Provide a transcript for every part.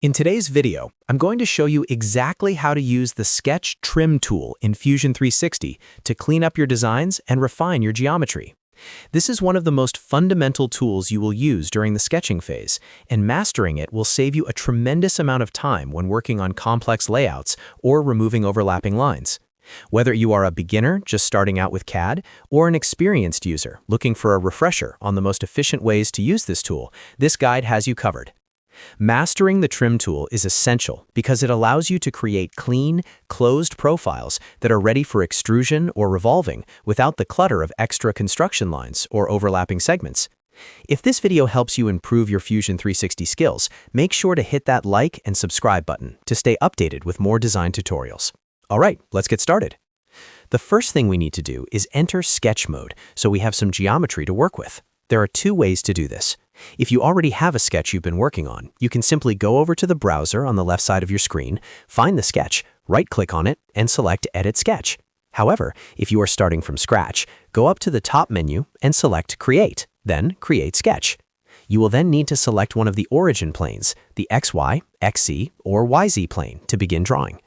In today's video, I'm going to show you exactly how to use the Sketch Trim tool in Fusion 360 to clean up your designs and refine your geometry. This is one of the most fundamental tools you will use during the sketching phase, and mastering it will save you a tremendous amount of time when working on complex layouts or removing overlapping lines. Whether you are a beginner just starting out with CAD or an experienced user looking for a refresher on the most efficient ways to use this tool, this guide has you covered. Mastering the trim tool is essential because it allows you to create clean, closed profiles that are ready for extrusion or revolving without the clutter of extra construction lines or overlapping segments. If this video helps you improve your Fusion 360 skills, make sure to hit that like and subscribe button to stay updated with more design tutorials. All right, let's get started. The first thing we need to do is enter sketch mode so we have some geometry to work with. There are two ways to do this. If you already have a sketch you've been working on, you can simply go over to the browser on the left side of your screen, find the sketch, right-click on it, and select Edit Sketch. However, if you are starting from scratch, go up to the top menu and select Create, then Create Sketch. You will then need to select one of the origin planes, the XY, XZ, or YZ plane, to begin drawing.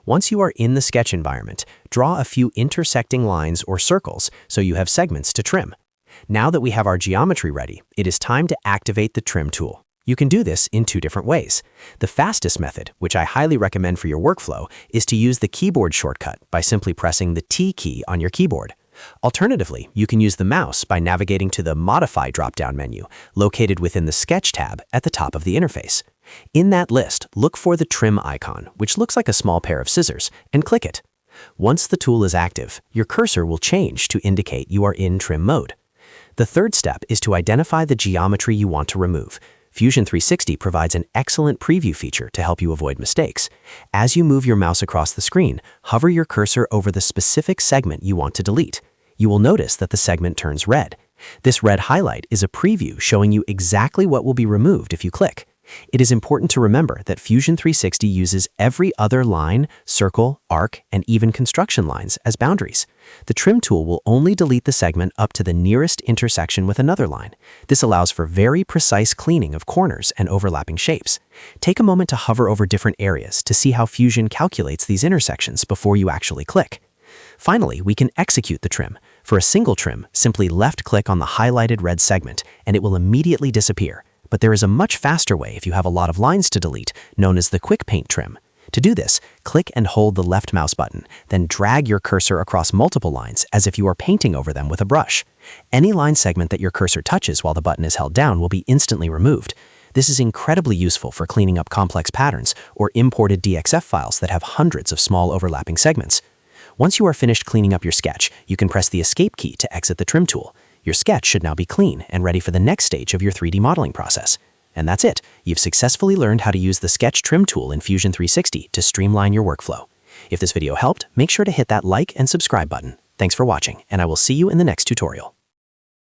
Once you are in the sketch environment, draw a few intersecting lines or circles so you have segments to trim. Now that we have our geometry ready, it is time to activate the trim tool. You can do this in two different ways. The fastest method, which I highly recommend for your workflow, is to use the keyboard shortcut by simply pressing the T key on your keyboard. Alternatively, you can use the mouse by navigating to the Modify drop-down menu, located within the Sketch tab at the top of the interface. In that list, look for the trim icon, which looks like a small pair of scissors, and click it. Once the tool is active, your cursor will change to indicate you are in trim mode. The third step is to identify the geometry you want to remove. Fusion 360 provides an excellent preview feature to help you avoid mistakes. As you move your mouse across the screen, hover your cursor over the specific segment you want to delete. You will notice that the segment turns red. This red highlight is a preview showing you exactly what will be removed if you click. It is important to remember that Fusion 360 uses every other line, circle, arc, and even construction lines as boundaries. The trim tool will only delete the segment up to the nearest intersection with another line. This allows for very precise cleaning of corners and overlapping shapes. Take a moment to hover over different areas to see how Fusion calculates these intersections before you actually click. Finally, we can execute the trim. For a single trim, simply left-click on the highlighted red segment, and it will immediately disappear. But there is a much faster way if you have a lot of lines to delete, known as the Quick Paint trim. To do this, click and hold the left mouse button, then drag your cursor across multiple lines as if you are painting over them with a brush. Any line segment that your cursor touches while the button is held down will be instantly removed. This is incredibly useful for cleaning up complex patterns or imported DXF files that have hundreds of small overlapping segments. Once you are finished cleaning up your sketch, you can press the Escape key to exit the trim tool. Your sketch should now be clean and ready for the next stage of your 3D modeling process. And that's it. You've successfully learned how to use the Sketch Trim tool in Fusion 360 to streamline your workflow. If this video helped, make sure to hit that like and subscribe button. Thanks for watching, and I will see you in the next tutorial.